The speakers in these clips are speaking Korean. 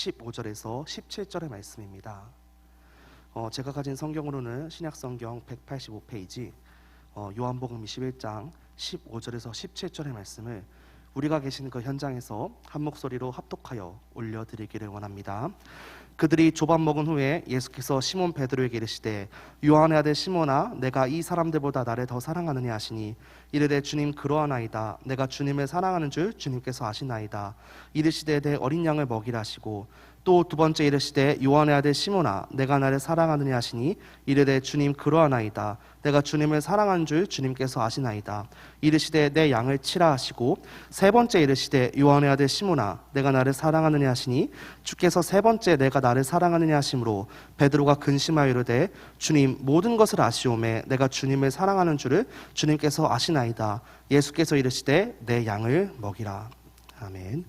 15절에서 17절의 말씀입니다. 제가 가진 성경으로는 신약성경 185페이지 요한복음 21장 15절에서 17절의 말씀을 우리가 계신 그 현장에서 한 목소리로 합독하여 올려드리기를 원합니다. 그들이 조밥 먹은 후에 예수께서 시몬 베드로에게 이르시되 요한의 아들 시몬아 내가 이 사람들보다 나를 더 사랑하느냐 하시니 이르되 주님 그러하나이다. 내가 주님을 사랑하는 줄 주님께서 아시나이다. 이르시되 내 어린 양을 먹이라 하시고 또 두 번째 이르시되 요한의 아들 시몬아 내가 나를 사랑하느냐 하시니 이르되 주님 그러하나이다. 내가 주님을 사랑하는 줄 주님께서 아시나이다. 이르시되 내 양을 치라 하시고 세 번째 이르시되 요한의 아들 시몬아 내가 나를 사랑하느냐 하시니 주께서 세 번째 내가 나를 사랑하느냐 하심으로 베드로가 근심하여 이르되 주님 모든 것을 아시오매 내가 주님을 사랑하는 줄을 주님께서 아시나이다. 예수께서 이르시되 내 양을 먹이라. 아멘.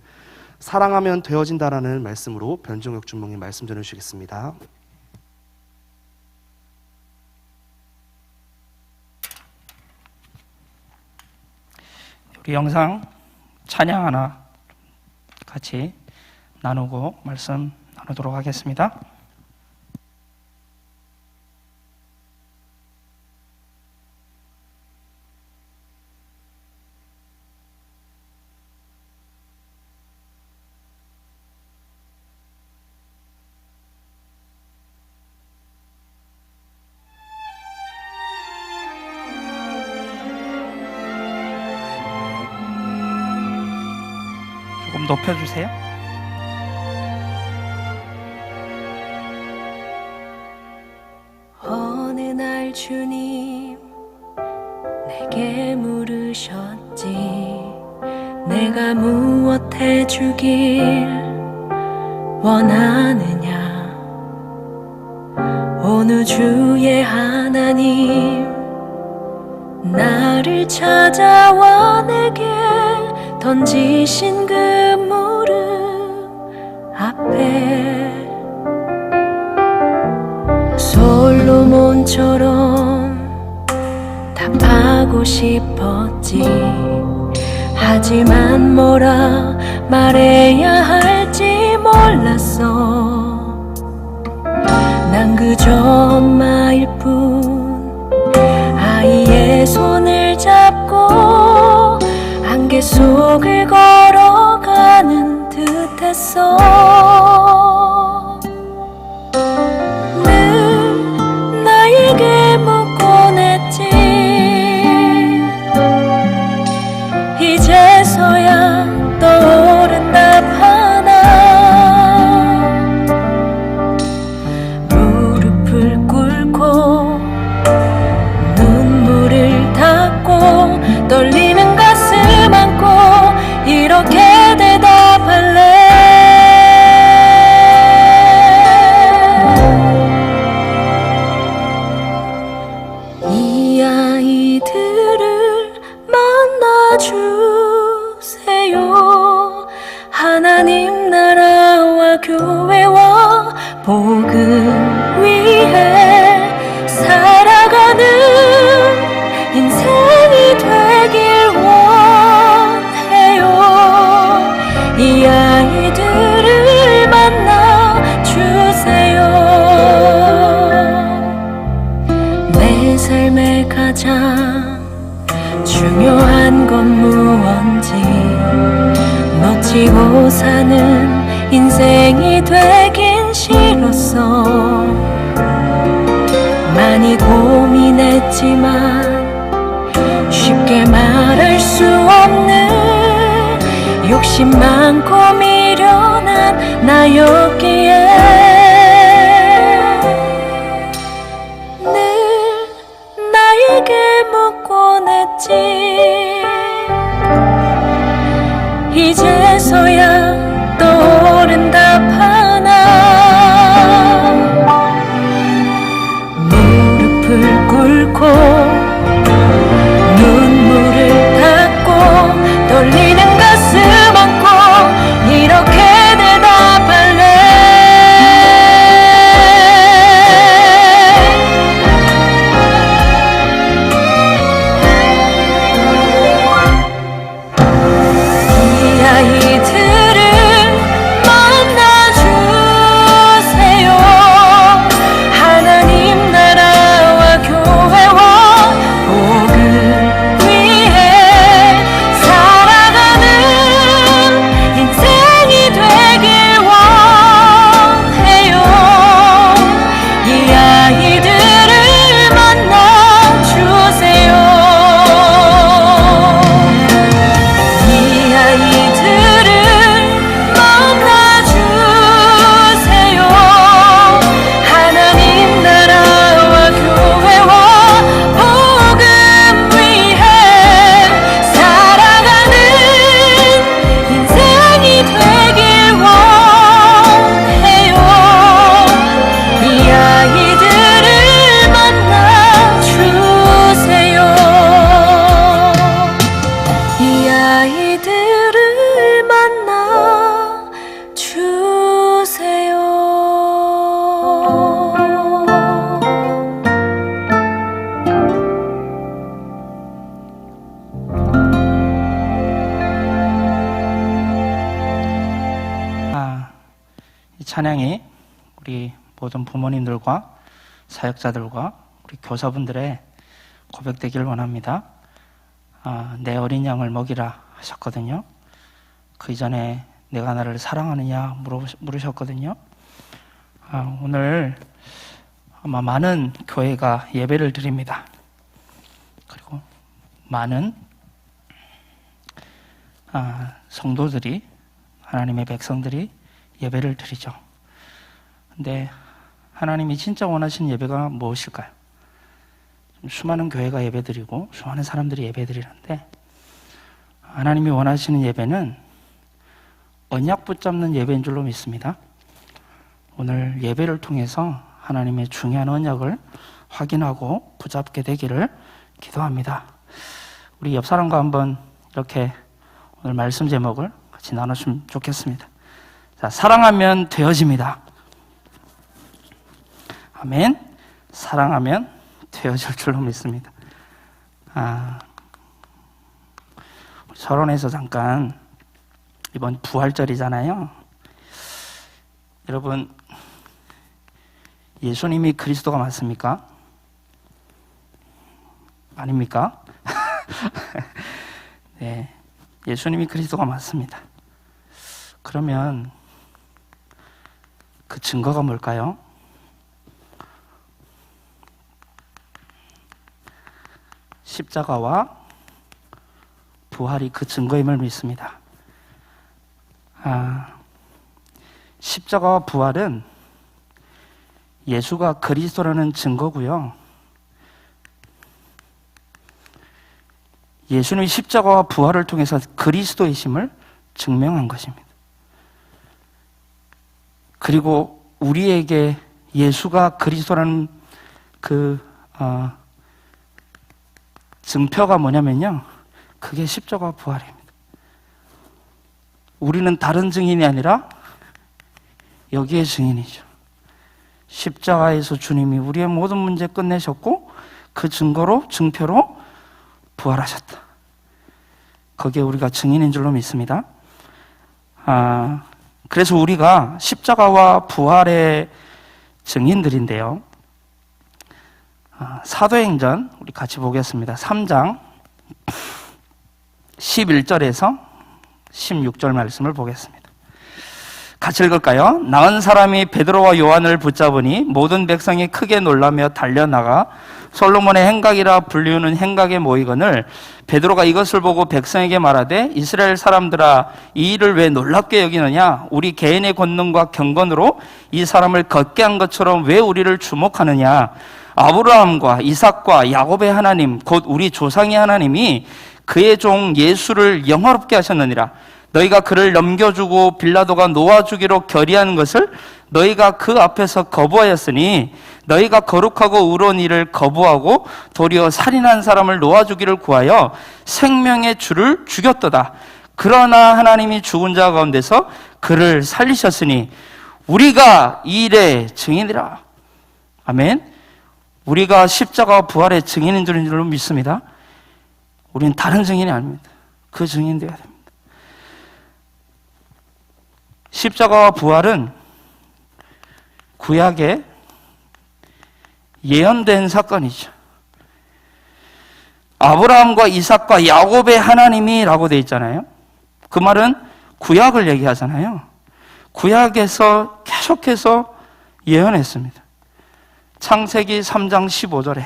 사랑하면 되어진다라는 말씀으로 변종혁 준목님 말씀 전해주시겠습니다. 우리 영상 찬양 하나 같이 나누고 말씀 나누도록 하겠습니다. 조금 높여주세요. 어느 날 주님 내게 물으셨지 내가 무엇 해주길 원하느냐 어느 주의 하나님 나를 찾아와 내게 던지신 그 무릎 앞에 솔로몬처럼 답하고 싶었지 하지만 뭐라 말해야 할지 몰랐어 난 그저 엄마일 뿐 아이의 손을 잡고 안개 속을 걸어가는 듯했어 늘 나에게 묻곤 했지 이제서야 떠오른 답 하나 무릎을 꿇고 눈물을 닦고 떨리는 가슴 안고 이렇게 대답할래 이 아이들을 만나주세요 하나님 나라와 교회와 복음 위해 살아가는 인생이 되길 원해요 이 아이들을 만나주세요 내 삶의 가장 중요한 건 무언지 놓치고 사는 인생이 되긴 싫었어 많이 고민했지만 쉽게 말할 수 없는 욕심 많고 미련한 나였기에 늘 나에게 묻곤 했지 이제서야 떠오른 답 하나 무릎을 꿇고 눈물을 닦고 떨리는 가슴 안고 이렇게 대답할래 이 찬양이 우리 모든 부모님들과 사역자들과 우리 교사분들의 고백되기를 원합니다. 내 어린 양을 먹이라 하셨거든요. 그 이전에 내가 나를 사랑하느냐 물으셨거든요. 오늘 아마 많은 교회가 예배를 드립니다. 그리고 많은 성도들이, 하나님의 백성들이 예배를 드리죠. 근데 하나님이 진짜 원하시는 예배가 무엇일까요? 수많은 교회가 예배드리고 수많은 사람들이 예배드리는데, 하나님이 원하시는 예배는 언약 붙잡는 예배인 줄로 믿습니다. 오늘 예배를 통해서 하나님의 중요한 언약을 확인하고 붙잡게 되기를 기도합니다. 우리 옆 사람과 한번 이렇게 오늘 말씀 제목을 같이 나눴으면 좋겠습니다. 자, 사랑하면 되어집니다. 아멘. 사랑하면 되어질 줄로 믿습니다. 서론에서 잠깐, 이번 부활절이잖아요. 여러분, 예수님이 그리스도가 맞습니까? 아닙니까? 네, 예수님이 그리스도가 맞습니다. 그러면 그 증거가 뭘까요? 십자가와 부활이 그 증거임을 믿습니다. 십자가와 부활은 예수가 그리스도라는 증거고요. 예수님이 십자가와 부활을 통해서 그리스도이심을 증명한 것입니다. 그리고 우리에게 예수가 그리스도라는 그 증표가 뭐냐면요, 그게 십자가와 부활입니다. 우리는 다른 증인이 아니라 여기에 증인이죠. 십자가에서 주님이 우리의 모든 문제 끝내셨고, 그 증표로 부활하셨다. 거기에 우리가 증인인 줄로 믿습니다. 그래서 우리가 십자가와 부활의 증인들인데요. 사도행전 우리 같이 보겠습니다. 3장 11절에서 16절 말씀을 보겠습니다. 같이 읽을까요? 나은 사람이 베드로와 요한을 붙잡으니 모든 백성이 크게 놀라며 달려나가 솔로몬의 행각이라 불리우는 행각에 모이거늘 베드로가 이것을 보고 백성에게 말하되 이스라엘 사람들아, 이 일을 왜 놀랍게 여기느냐? 우리 개인의 권능과 경건으로 이 사람을 걷게 한 것처럼 왜 우리를 주목하느냐? 아브라함과 이삭과 야곱의 하나님 곧 우리 조상의 하나님이 그의 종 예수를 영화롭게 하셨느니라. 너희가 그를 넘겨주고 빌라도가 놓아주기로 결의하는 것을 너희가 그 앞에서 거부하였으니 너희가 거룩하고 의로운 일을 거부하고 도리어 살인한 사람을 놓아주기를 구하여 생명의 주를 죽였도다. 그러나 하나님이 죽은 자 가운데서 그를 살리셨으니 우리가 이 일의 증인이라. 아멘. 우리가 십자가와 부활의 증인인 줄로 믿습니다. 우리는 다른 증인이 아닙니다. 그 증인 되어야 됩니다. 십자가와 부활은 구약에 예언된 사건이죠. 아브라함과 이삭과 야곱의 하나님이라고 되어 있잖아요. 그 말은 구약을 얘기하잖아요. 구약에서 계속해서 예언했습니다. 창세기 3장 15절에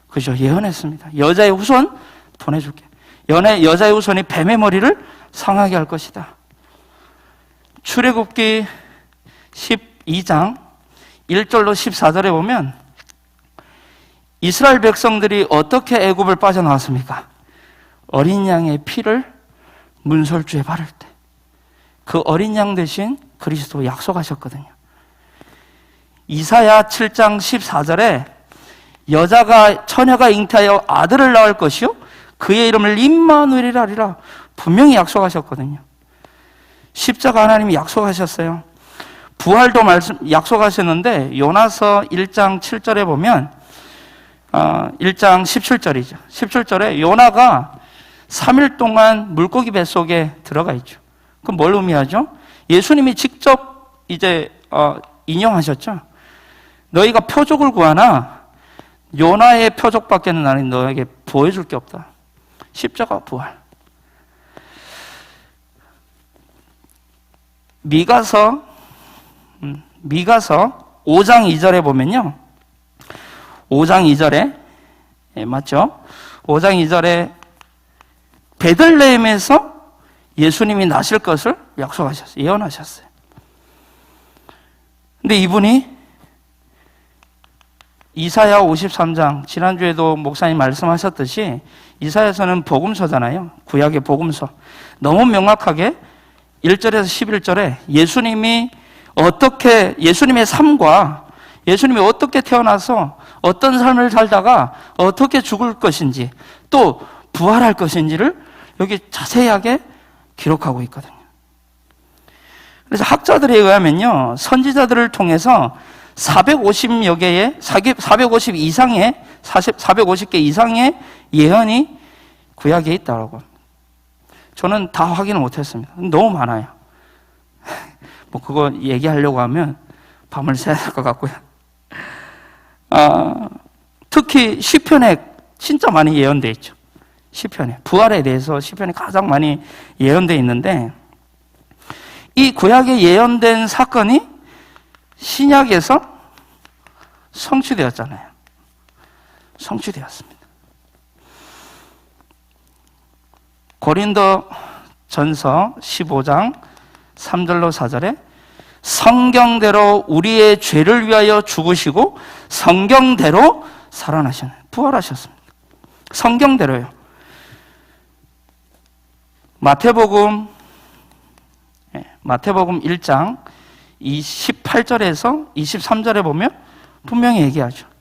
그죠, 예언했습니다. 여자의 후손 보내줄게. 여자의 후손이 뱀의 머리를 상하게 할 것이다. 출애굽기 12장 1절로 14절에 보면 이스라엘 백성들이 어떻게 애굽을 빠져나왔습니까? 어린 양의 피를 문설주에 바를 때 그 어린 양 대신 그리스도 약속하셨거든요. 이사야 7장 14절에 처녀가 잉태하여 아들을 낳을 것이요 그의 이름을 임마누엘이라 하리라 분명히 약속하셨거든요. 십자가 하나님이 약속하셨어요. 부활도 약속하셨는데 요나서 1장 7절에 보면 1장 17절이죠. 17절에 요나가 3일 동안 물고기 뱃속에 들어가 있죠. 그럼 뭘 의미하죠? 예수님이 직접 이제 인용하셨죠? 너희가 표적을 구하나 요나의 표적밖에는 나는 너에게 보여줄 게 없다. 십자가 부활. 미가서 5장 2절에 보면요. 5장 2절에 맞죠? 5장 2절에 베들레헴에서 예수님이 나실 것을 약속하셨어요. 예언하셨어요. 근데 이분이 이사야 53장, 지난주에도 목사님 말씀하셨듯이 이사야서는 복음서잖아요. 구약의 복음서. 너무 명확하게 1절에서 11절에 예수님의 삶과 예수님이 어떻게 태어나서 어떤 삶을 살다가 어떻게 죽을 것인지 또 부활할 것인지를 여기 자세하게 기록하고 있거든요. 그래서 학자들에 의하면요, 선지자들을 통해서 450여 개의, 450 이상의, 450개 이상의 예언이 구약에 있다고. 저는 다 확인을 못했습니다. 너무 많아요. 뭐 그거 얘기하려고 하면 밤을 새야 될 것 같고요. 특히 시편에 진짜 많이 예언되어 있죠. 시편에 부활에 대해서 시편에 가장 많이 예언되어 있는데, 이 구약에 예언된 사건이 신약에서 성취되었잖아요. 성취되었습니다. 고린도 전서 15장 3절로 4절에 성경대로 우리의 죄를 위하여 죽으시고 성경대로 살아나셨네요. 부활하셨습니다. 성경대로요. 마태복음 1장 28절에서 23절에 보면 분명히 얘기하죠.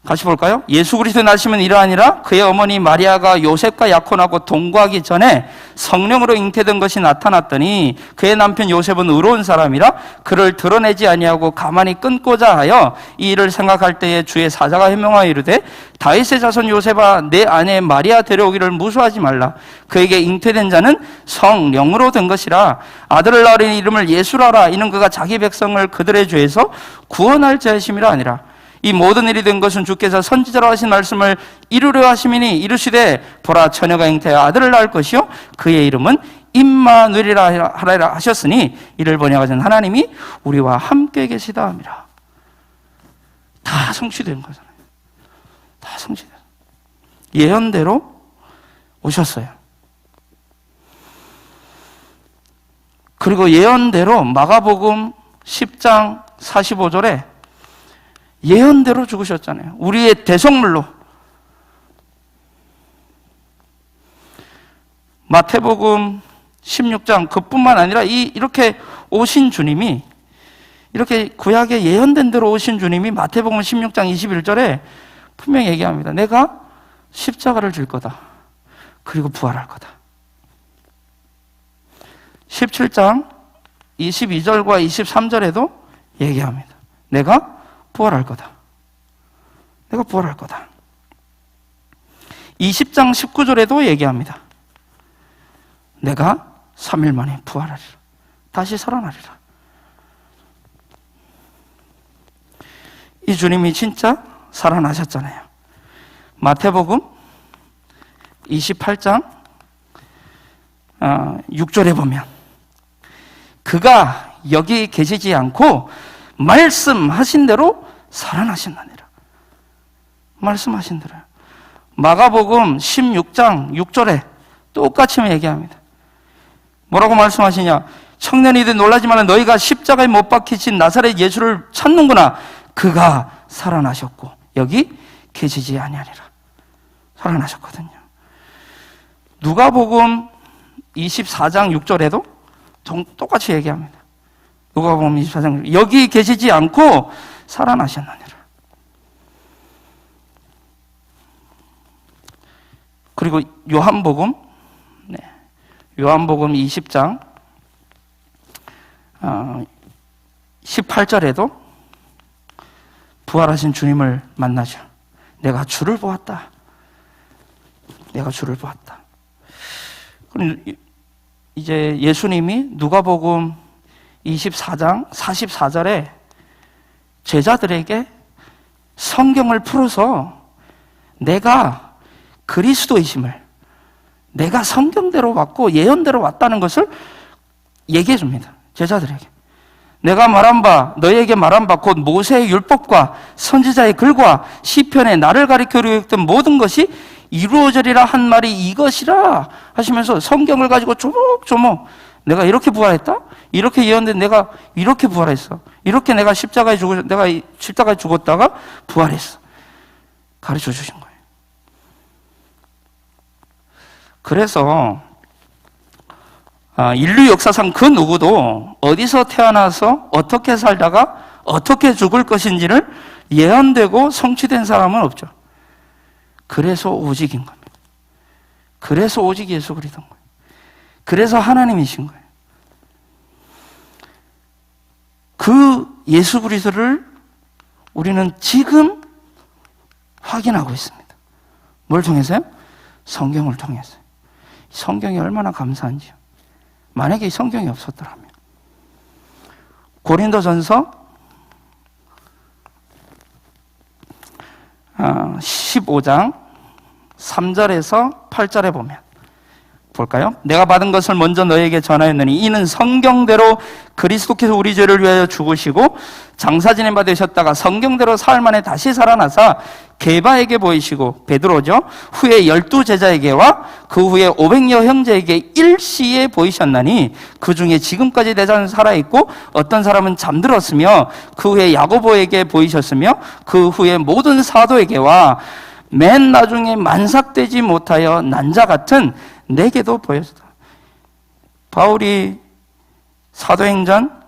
같이 볼까요? 예수 그리스도 나시면 이러하니라. 그의 어머니 마리아가 요셉과 약혼하고 동거하기 전에 성령으로 잉태된 것이 나타났더니 그의 남편 요셉은 의로운 사람이라 그를 드러내지 아니하고 가만히 끊고자 하여 이 일을 생각할 때에 주의 사자가 해명하여 이르되 다윗의 자손 요셉아 내 아내 마리아 데려오기를 무수하지 말라. 그에게 잉태된 자는 성령으로 된 것이라. 아들을 낳으니 이름을 예수라라. 이는 그가 자기 백성을 그들의 죄에서 구원할 자이심이라 아니라. 이 모든 일이 된 것은 주께서 선지자로 하신 말씀을 이루려 하심이니 이르시되 보라 처녀가 잉태하여 아들을 낳을 것이요 그의 이름은 임마누엘이라 하라 하셨으니 이를 번역하신 하나님이 우리와 함께 계시다 함이라. 다 성취된 거잖아요. 다 성취된. 예언대로 오셨어요. 그리고 예언대로 마가복음 10장 45절에 예언대로 죽으셨잖아요. 우리의 대속물로. 마태복음 16장 그뿐만 아니라 이렇게 오신 주님이, 이렇게 구약에 예언된 대로 오신 주님이 마태복음 16장 21절에 분명히 얘기합니다. 내가 십자가를 질 거다. 그리고 부활할 거다. 17장 22절과 23절에도 얘기합니다. 내가 부활할 거다. 내가 부활할 거다. 20장 19절에도 얘기합니다. 내가 3일 만에 부활하리라. 다시 살아나리라. 이 주님이 진짜 살아나셨잖아요. 마태복음 28장 6절에 보면 그가 여기 계시지 않고 말씀하신 대로 살아나신다니라. 말씀하신 대로. 마가복음 16장 6절에 똑같이 얘기합니다. 뭐라고 말씀하시냐? 청년이들 놀라지 말라. 너희가 십자가에 못 박히신 나사렛 예수를 찾는구나. 그가 살아나셨고 여기 계시지 아니하리라. 살아나셨거든요. 누가복음 24장 6절에도 똑같이 얘기합니다. 누가복음 24장 여기 계시지 않고 살아나셨느니라. 그리고 요한복음 20장 18절에도 부활하신 주님을 만나죠. 내가 주를 보았다. 내가 주를 보았다. 그럼 이제 예수님이 누가복음 24장 44절에 제자들에게 성경을 풀어서 내가 그리스도이심을, 내가 성경대로 왔고 예언대로 왔다는 것을 얘기해 줍니다. 제자들에게. 내가 말한 바, 너희에게 말한 바 곧 모세의 율법과 선지자의 글과 시편에 나를 가리켜 기록된 모든 것이 이루어지리라 한 말이 이것이라 하시면서 성경을 가지고 조목조목 내가 이렇게 부활했다? 이렇게 예언된 내가 이렇게 부활했어. 이렇게 내가 십자가에 죽었다가 부활했어. 가르쳐 주신 거예요. 그래서 인류 역사상 그 누구도 어디서 태어나서 어떻게 살다가 어떻게 죽을 것인지를 예언되고 성취된 사람은 없죠. 그래서 오직인 겁니다. 그래서 오직 예수 그리스도인 거예요. 그래서 하나님이신 거예요. 그 예수 그리스도를 우리는 지금 확인하고 있습니다. 뭘 통해서요? 성경을 통해서요. 성경이 얼마나 감사한지요. 만약에 이 성경이 없었더라면 고린도전서 15장 3절에서 8절에 보면 볼까요? 내가 받은 것을 먼저 너에게 전하였느니 이는 성경대로 그리스도께서 우리 죄를 위하여 죽으시고 장사 지냄 받으셨다가 성경대로 사흘 만에 다시 살아나사 게바에게 보이시고 베드로죠. 후에 12제자에게와 그 후에 500여 형제에게 일시에 보이셨나니 그 중에 지금까지 대자는 살아있고 어떤 사람은 잠들었으며 그 후에 야고보에게 보이셨으며 그 후에 모든 사도에게와 맨 나중에 만삭되지 못하여 난 자 같은 내게도 보였다. 바울이 사도행전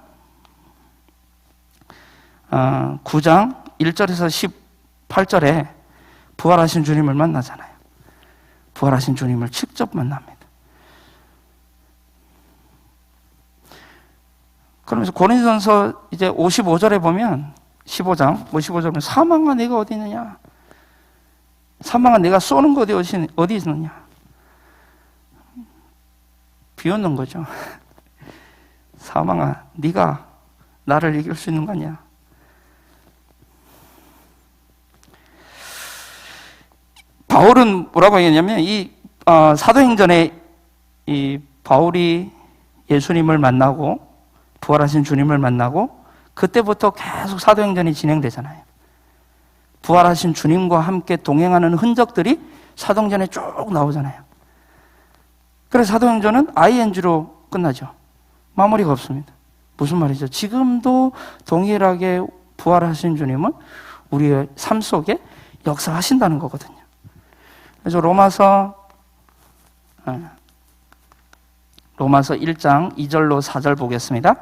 9장 1절에서 18절에 부활하신 주님을 만나잖아요. 부활하신 주님을 직접 만납니다. 그러면서 고린도전서 이제 55절에 보면 15장 55절에 보면 사망아 내가 어디 있느냐? 사망아 내가 쏘는 거 어디 있느냐? 비웃는 거죠. 사망아 네가 나를 이길 수 있는 거냐? 바울은 뭐라고 얘기했냐면 이 사도행전에 이 바울이 예수님을 만나고 부활하신 주님을 만나고 그때부터 계속 사도행전이 진행되잖아요. 부활하신 주님과 함께 동행하는 흔적들이 사도행전에 쭉 나오잖아요. 그래서 사도행전은 ING로 끝나죠. 마무리가 없습니다. 무슨 말이죠? 지금도 동일하게 부활하신 주님은 우리의 삶 속에 역사하신다는 거거든요. 그래서 로마서 1장 2절로 4절 보겠습니다.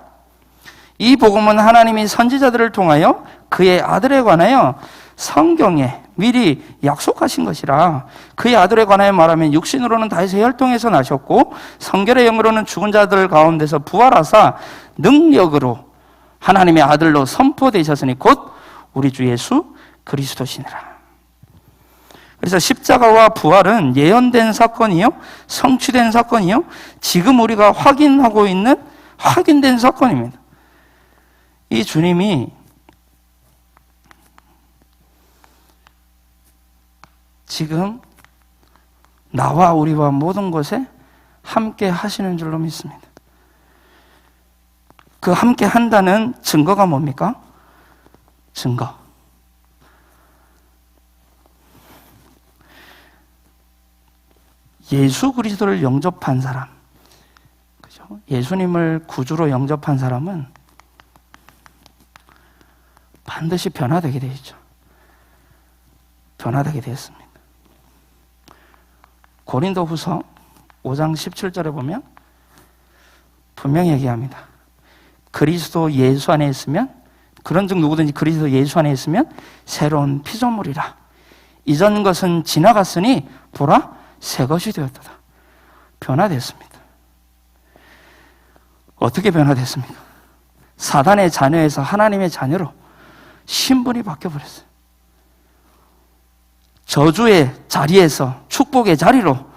이 복음은 하나님이 선지자들을 통하여 그의 아들에 관하여 성경에 미리 약속하신 것이라. 그의 아들에 관하여 말하면 육신으로는 다윗의 혈통에서 나셨고 성결의 영으로는 죽은 자들 가운데서 부활하사 능력으로 하나님의 아들로 선포되셨으니 곧 우리 주 예수 그리스도시니라. 그래서 십자가와 부활은 예언된 사건이요 성취된 사건이요 지금 우리가 확인하고 있는 확인된 사건입니다. 이 주님이 지금 나와 우리와 모든 것에 함께 하시는 줄로 믿습니다. 그 함께 한다는 증거가 뭡니까? 증거. 예수 그리스도를 영접한 사람, 그죠? 예수님을 구주로 영접한 사람은 반드시 변화되게 되어 있죠. 변화되게 되었습니다. 고린도후서 5장 17절에 보면 분명히 얘기합니다. 그리스도 예수 안에 있으면, 그런즉 누구든지 그리스도 예수 안에 있으면 새로운 피조물이라. 이전 것은 지나갔으니 보라 새 것이 되었다. 변화됐습니다. 어떻게 변화됐습니까? 사단의 자녀에서 하나님의 자녀로 신분이 바뀌어버렸어요. 저주의 자리에서 축복의 자리로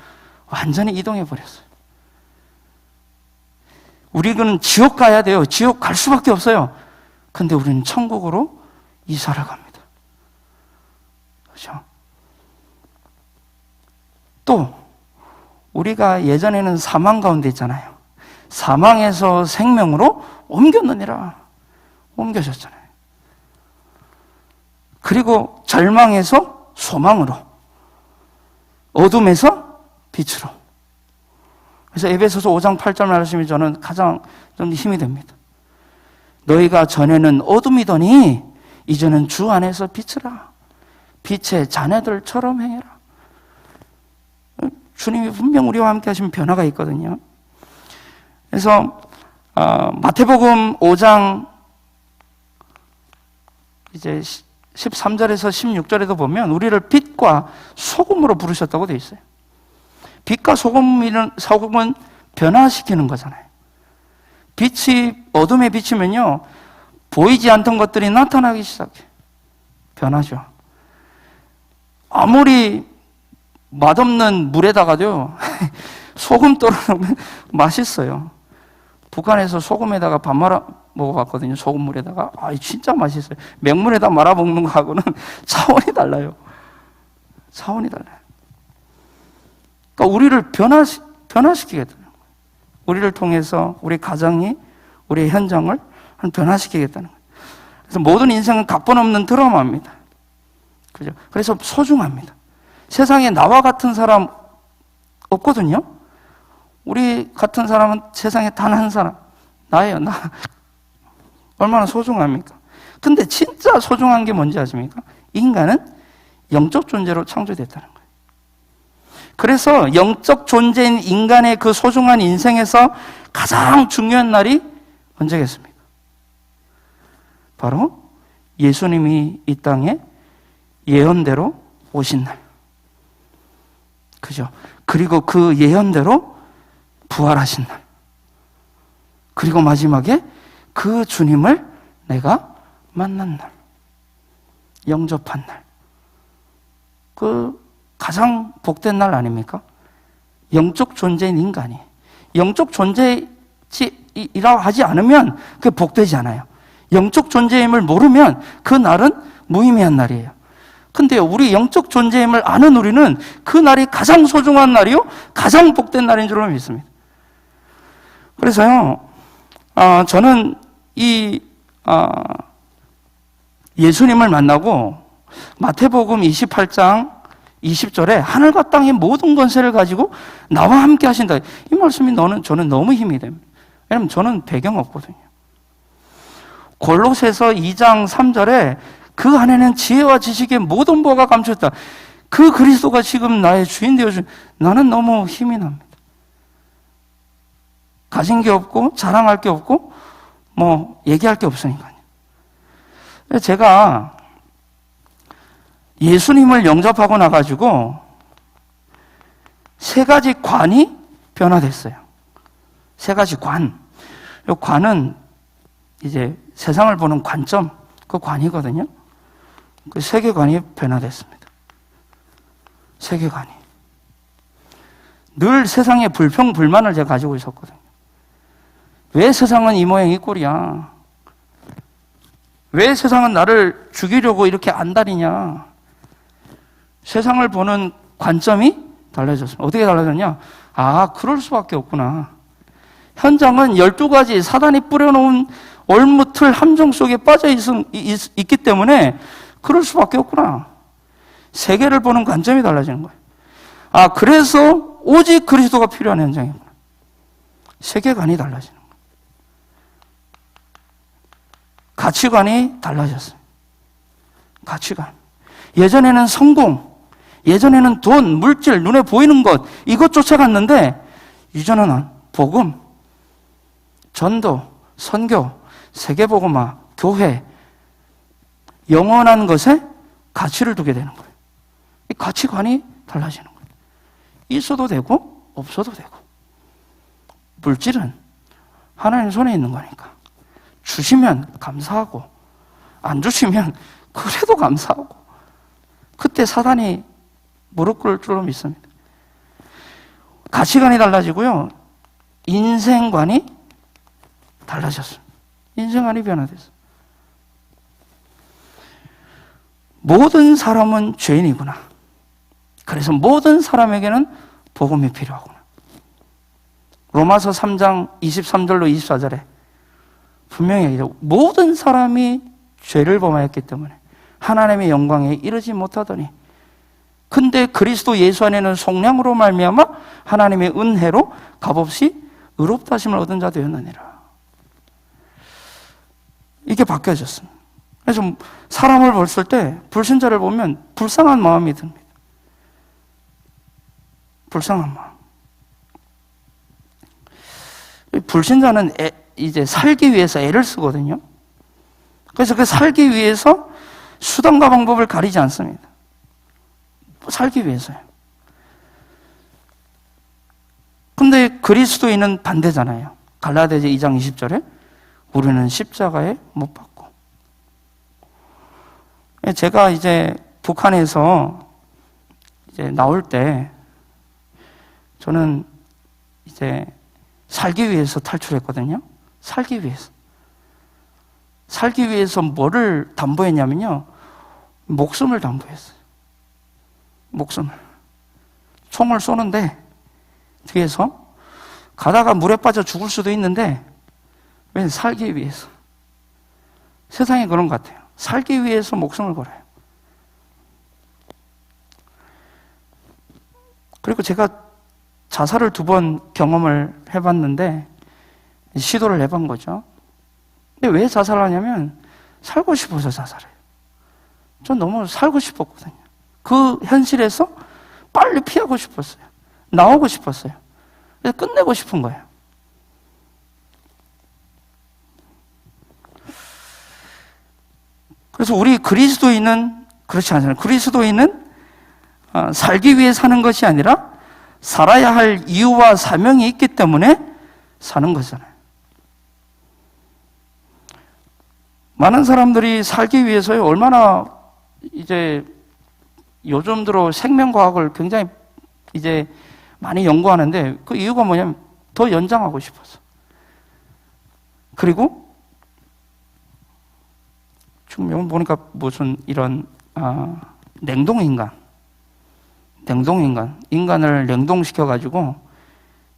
완전히 이동해버렸어요. 우리는 지옥 가야 돼요. 지옥 갈 수밖에 없어요. 근데 우리는 천국으로 이사를 갑니다. 그렇죠? 또 우리가 예전에는 사망 가운데 있잖아요. 사망에서 생명으로 옮겼느니라. 옮겨졌잖아요. 그리고 절망에서 소망으로, 어둠에서 빛으로. 그래서 에베소서 5장 8절 말씀이 저는 가장 좀 힘이 됩니다. 너희가 전에는 어둠이더니 이제는 주 안에서 빛이라. 빛의 자녀들처럼 행해라. 주님이 분명 우리와 함께 하시면 변화가 있거든요. 그래서 마태복음 5장 이제 13절에서 16절에도 보면 우리를 빛과 소금으로 부르셨다고 되어 있어요. 빛과 소금은 변화시키는 거잖아요. 빛이 어둠에 비치면요, 보이지 않던 것들이 나타나기 시작해요. 변하죠. 아무리 맛없는 물에다가도 소금 떨어놓으면 맛있어요. 북한에서 소금에다가 밥 말아 먹어봤거든요. 소금물에다가. 진짜 맛있어요. 맹물에다 말아 먹는 거하고는 차원이 달라요. 차원이 달라요. 그러니까 우리를 변화시키겠다는 거예요. 우리를 통해서 우리 가정이, 우리 현장을 변화시키겠다는 거예요. 그래서 모든 인생은 각본 없는 드라마입니다. 그죠? 그래서 소중합니다. 세상에 나와 같은 사람 없거든요. 우리 같은 사람은 세상에 단 한 사람, 나예요. 나. 얼마나 소중합니까? 근데 진짜 소중한 게 뭔지 아십니까? 인간은 영적 존재로 창조됐다는 거예요. 그래서 영적 존재인 인간의 그 소중한 인생에서 가장 중요한 날이 언제겠습니까? 바로 예수님이 이 땅에 예언대로 오신 날. 그죠? 그리고 그 예언대로 부활하신 날. 그리고 마지막에 그 주님을 내가 만난 날. 영접한 날. 그 가장 복된 날 아닙니까? 영적 존재인 인간이. 영적 존재이라고 하지 않으면 그게 복되지 않아요. 영적 존재임을 모르면 그 날은 무의미한 날이에요. 근데 우리 영적 존재임을 아는 우리는 그 날이 가장 소중한 날이요, 가장 복된 날인 줄로 믿습니다. 그래서요, 저는 예수님을 만나고 마태복음 28장 20절에 하늘과 땅의 모든 권세를 가지고 나와 함께 하신다. 이 말씀이 저는 너무 힘이 됩니다. 왜냐하면 저는 배경 없거든요. 골로새서 2장 3절에 그 안에는 지혜와 지식의 모든 보가 감췄다. 그 그리스도가 지금 나의 주인 되어준, 나는 너무 힘이 납니다. 가진 게 없고 자랑할 게 없고 얘기할 게 없으니까요. 제가 예수님을 영접하고 나가지고 세 가지 관이 변화됐어요. 세 가지 관. 이 관은 이제 세상을 보는 관점, 그 관이거든요. 그 세계관이 변화됐습니다. 세계관이. 늘 세상에 불평, 불만을 제가 가지고 있었거든요. 왜 세상은 이 모양 이 꼴이야? 왜 세상은 나를 죽이려고 이렇게 안달이냐? 세상을 보는 관점이 달라졌습니다. 어떻게 달라졌냐? 그럴 수밖에 없구나. 현장은 12가지 사단이 뿌려놓은 얼무틀 함정 속에 빠져 있기 때문에 그럴 수밖에 없구나. 세계를 보는 관점이 달라지는 거예요. 그래서 오직 그리스도가 필요한 현장이구나. 세계관이 달라지는 거예요. 가치관이 달라졌어요. 가치관. 예전에는 성공, 예전에는 돈, 물질, 눈에 보이는 것, 이것 쫓아갔는데 이제는 복음, 전도, 선교, 세계복음화, 교회, 영원한 것에 가치를 두게 되는 거예요. 이 가치관이 달라지는 거예요. 있어도 되고 없어도 되고. 물질은 하나님 손에 있는 거니까 주시면 감사하고 안 주시면 그래도 감사하고, 그때 사단이 무릎 꿇을 줄로 믿습니다. 가치관이 달라지고요, 인생관이 달라졌습니다. 인생관이 변화됐어요. 모든 사람은 죄인이구나. 그래서 모든 사람에게는 복음이 필요하구나. 로마서 3장 23절로 24절에 분명히 얘기해요. 모든 사람이 죄를 범하였기 때문에 하나님의 영광에 이르지 못하더니 근데 그리스도 예수 안에는 속량으로 말미암아 하나님의 은혜로 값없이 의롭다 하심을 얻은 자 되었느니라. 이게 바뀌어졌습니다. 그래서 사람을 봤을 때 불신자를 보면 불쌍한 마음이 듭니다. 불쌍한 마음. 불신자는 이제 살기 위해서 애를 쓰거든요. 그래서 그 살기 위해서 수단과 방법을 가리지 않습니다. 살기 위해서요. 근데 그리스도인은 반대잖아요. 갈라디아서 2장 20절에 우리는 십자가에 못 박고. 제가 이제 북한에서 이제 나올 때 저는 이제 살기 위해서 탈출했거든요. 살기 위해서. 살기 위해서 뭐를 담보했냐면요. 목숨을 담보했어요. 목숨을. 총을 쏘는데 뒤에서 가다가 물에 빠져 죽을 수도 있는데 왜 살기 위해서. 세상이 그런 것 같아요. 살기 위해서 목숨을 걸어요. 그리고 제가 자살을 2번 경험을 해봤는데 시도를 해본 거죠. 근데 왜 자살을 하냐면 살고 싶어서 자살해요. 전 너무 살고 싶었거든요. 그 현실에서 빨리 피하고 싶었어요. 나오고 싶었어요. 그래서 끝내고 싶은 거예요. 그래서 우리 그리스도인은 그렇지 않잖아요. 그리스도인은 살기 위해 사는 것이 아니라 살아야 할 이유와 사명이 있기 때문에 사는 거잖아요. 많은 사람들이 살기 위해서요, 얼마나 이제 요즘 들어 생명과학을 굉장히 이제 많이 연구하는데 그 이유가 뭐냐면 더 연장하고 싶어서. 그리고 지금 여기 보니까 무슨 이런 냉동인간을 냉동시켜 가지고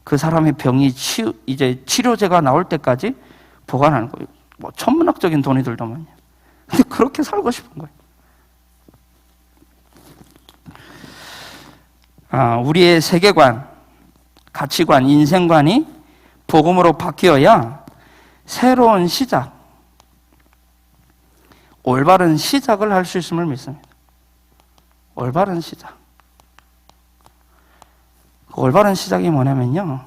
그 사람의 병이 이제 치료제가 나올 때까지 보관하는 거예요. 뭐 천문학적인 돈이 들더만요. 근데 그렇게 살고 싶은 거예요. 우리의 세계관, 가치관, 인생관이 복음으로 바뀌어야 새로운 시작, 올바른 시작을 할 수 있음을 믿습니다. 올바른 시작. 그 올바른 시작이 뭐냐면요,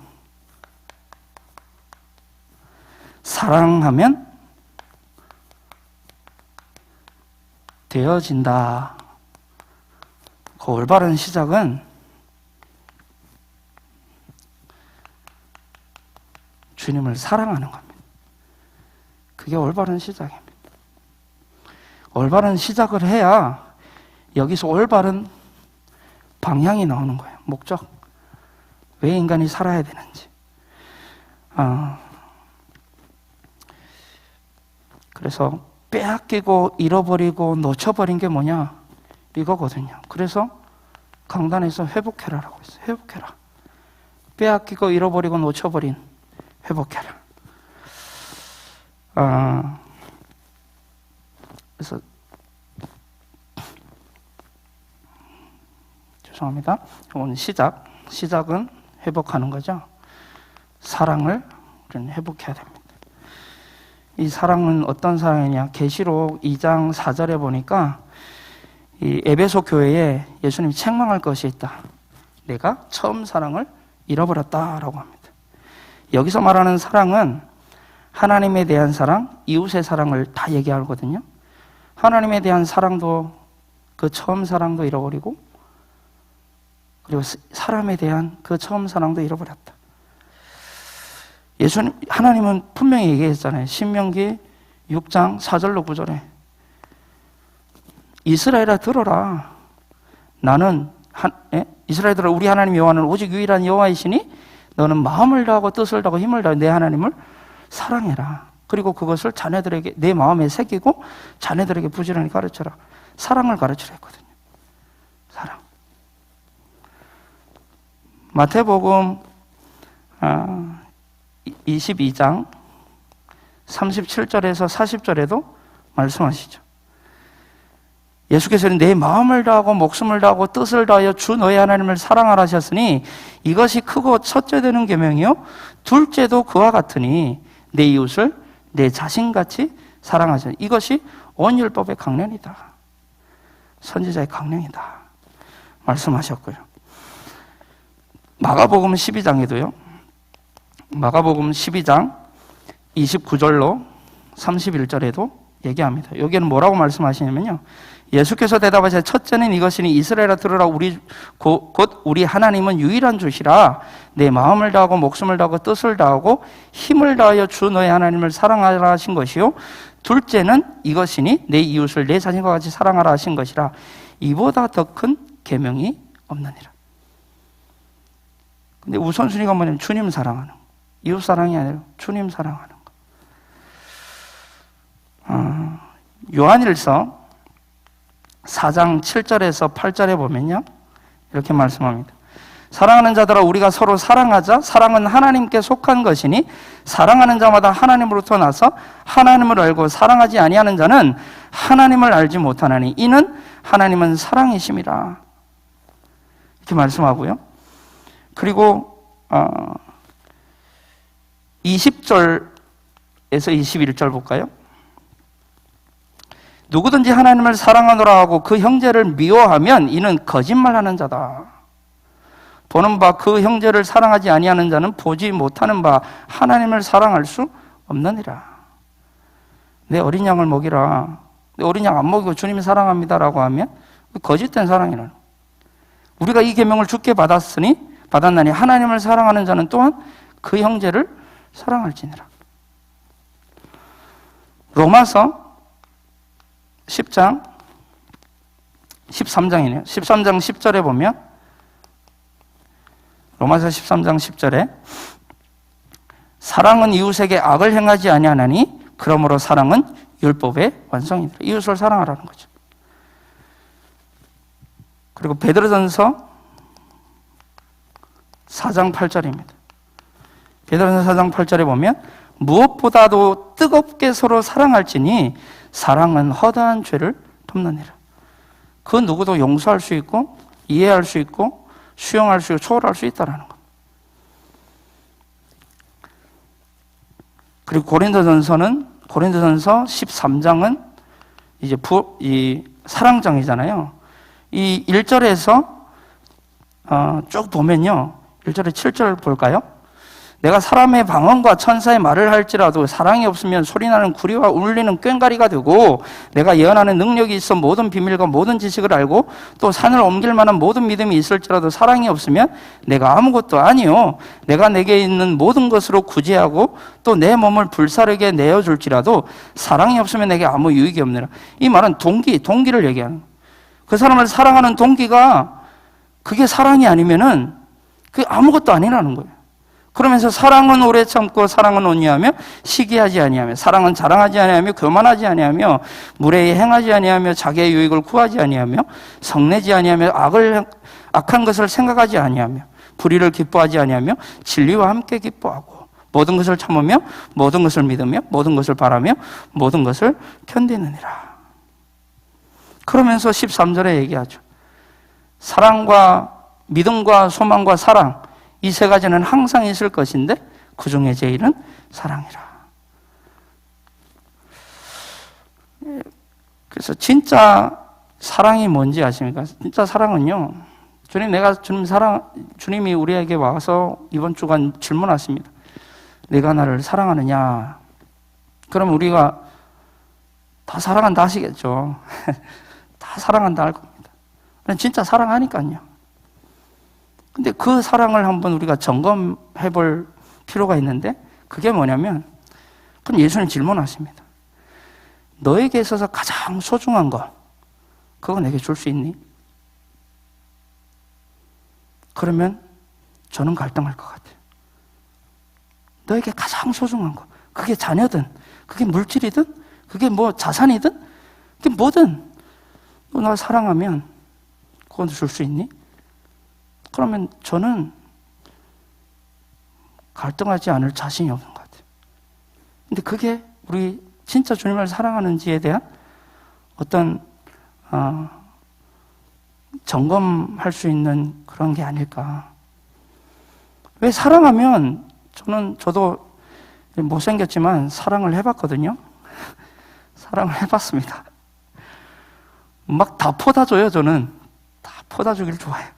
사랑하면 되어진다. 그 올바른 시작은 주님을 사랑하는 겁니다. 그게 올바른 시작입니다. 올바른 시작을 해야 여기서 올바른 방향이 나오는 거예요. 목적. 왜 인간이 살아야 되는지. 그래서 빼앗기고 잃어버리고 놓쳐버린 게 뭐냐? 이거거든요. 그래서 강단에서 회복해라라고 했어요. 회복해라. 빼앗기고 잃어버리고 놓쳐버린 회복해라. 그래서 죄송합니다. 오늘 시작은 회복하는 거죠. 사랑을 우리는 회복해야 됩니다. 이 사랑은 어떤 사랑이냐? 계시록 2장 4절에 보니까 이 에베소 교회에 예수님이 책망할 것이 있다. 내가 처음 사랑을 잃어버렸다라고 합니다. 여기서 말하는 사랑은 하나님에 대한 사랑, 이웃의 사랑을 다 얘기하거든요. 하나님에 대한 사랑도 그 처음 사랑도 잃어버리고, 그리고 사람에 대한 그 처음 사랑도 잃어버렸다. 하나님은 분명히 얘기했잖아요. 신명기 6장 4절로 9절에 이스라엘아 들어라. 나는 이스라엘들아 우리 하나님 여호와는 오직 유일한 여호와이시니 너는 마음을 다하고 뜻을 다하고 힘을 다하여 내 하나님을 사랑해라. 그리고 그것을 자녀들에게 내 마음에 새기고 자녀들에게 부지런히 가르쳐라. 사랑을 가르치라 했거든요. 사랑. 마태복음 22장 37절에서 40절에도 말씀하시죠. 예수께서는 내 마음을 다하고 목숨을 다하고 뜻을 다하여 주 너의 하나님을 사랑하라 하셨으니 이것이 크고 첫째 되는 계명이요 둘째도 그와 같으니 내 이웃을 내 자신같이 사랑하자. 이것이 온 율법의 강령이다. 선지자의 강령이다. 말씀하셨고요. 마가복음 12장에도요. 마가복음 12장 29절로 31절에도 얘기합니다. 여기는 뭐라고 말씀하시냐면요. 예수께서 대답하시되 첫째는 이것이니 이스라엘아 들으라 곧 우리 하나님은 유일한 주시라. 내 마음을 다하고 목숨을 다하고 뜻을 다하고 힘을 다하여 주 너의 하나님을 사랑하라 하신 것이요 둘째는 이것이니 내 이웃을 내 자신과 같이 사랑하라 하신 것이라. 이보다 더 큰 계명이 없느니라. 근데 우선순위가 뭐냐면 주님 사랑하는 거. 이웃 사랑이 아니라 주님 사랑하는 거. 요한일서 4장 7절에서 8절에 보면요 이렇게 말씀합니다. 사랑하는 자들아 우리가 서로 사랑하자. 사랑은 하나님께 속한 것이니 사랑하는 자마다 하나님으로부터 나서 하나님을 알고 사랑하지 아니하는 자는 하나님을 알지 못하나니 이는 하나님은 사랑이심이라. 이렇게 말씀하고요. 그리고 20절에서 21절 볼까요? 누구든지 하나님을 사랑하노라 하고 그 형제를 미워하면 이는 거짓말하는 자다. 보는 바 그 형제를 사랑하지 아니하는 자는 보지 못하는 바 하나님을 사랑할 수 없느니라. 내 어린 양을 먹이라. 내 어린 양 안 먹이고 주님이 사랑합니다라고 하면 거짓된 사랑이라는. 우리가 이 계명을 주께 받았나니 하나님을 사랑하는 자는 또한 그 형제를 사랑할지니라. 로마서 10장 13장이네요. 13장 10절에 보면 로마서 13장 10절에 사랑은 이웃에게 악을 행하지 아니하나니 그러므로 사랑은 율법의 완성이다. 이웃을 사랑하라는 거죠. 그리고 베드로전서 4장 8절입니다. 베드로전서 4장 8절에 보면 무엇보다도 뜨겁게 서로 사랑할지니 사랑은 허다한 죄를 덮느니라. 그 누구도 용서할 수 있고 이해할 수 있고 수용할 수 있고 초월할 수 있다는 것. 그리고 고린도전서 13장은 이제 이 사랑장이잖아요. 이 1절에서 쭉 보면요. 1절에 7절 볼까요? 내가 사람의 방언과 천사의 말을 할지라도 사랑이 없으면 소리나는 구리와 울리는 꽹과리가 되고 내가 예언하는 능력이 있어 모든 비밀과 모든 지식을 알고 또 산을 옮길 만한 모든 믿음이 있을지라도 사랑이 없으면 내가 아무것도 아니요 내가 내게 있는 모든 것으로 구제하고 또 내 몸을 불사르게 내어줄지라도 사랑이 없으면 내게 아무 유익이 없느라. 이 말은 동기를 얘기하는 거예요. 그 사람을 사랑하는 동기가 그게 사랑이 아니면은 그게 아무것도 아니라는 거예요. 그러면서 사랑은 오래 참고 사랑은 온유하며 시기하지 아니하며 사랑은 자랑하지 아니하며 교만하지 아니하며 무례히 행하지 아니하며 자기의 유익을 구하지 아니하며 성내지 아니하며 악한 것을 생각하지 아니하며 불의를 기뻐하지 아니하며 진리와 함께 기뻐하고 모든 것을 참으며 모든 것을 믿으며 모든 것을 바라며 모든 것을 견디느니라. 그러면서 13절에 얘기하죠. 사랑과 믿음과 소망과 사랑 이 세 가지는 항상 있을 것인데 그 중에 제일은 사랑이라. 그래서 진짜 사랑이 뭔지 아십니까? 진짜 사랑은요. 주님이 우리에게 와서 이번 주간 질문하십니다. 내가 나를 사랑하느냐? 그럼 우리가 다 사랑한다 하시겠죠. 다 사랑한다 할 겁니다. 진짜 사랑하니까요. 근데 그 사랑을 한번 우리가 점검해 볼 필요가 있는데 그게 뭐냐면 그럼 예수님 질문하십니다. 너에게 있어서 가장 소중한 거 그거 내게 줄 수 있니? 그러면 저는 갈등할 것 같아요. 너에게 가장 소중한 거 그게 자녀든, 그게 물질이든, 그게 뭐 자산이든, 그게 뭐든, 너 날 사랑하면 그건 줄 수 있니? 그러면 저는 갈등하지 않을 자신이 없는 것 같아요. 근데 그게 우리 진짜 주님을 사랑하는지에 대한 어떤 점검할 수 있는 그런 게 아닐까. 왜 사랑하면 저도 못생겼지만 사랑을 해봤거든요. 사랑을 해봤습니다. 막 다 퍼다줘요. 저는 다 퍼다주길 좋아해요.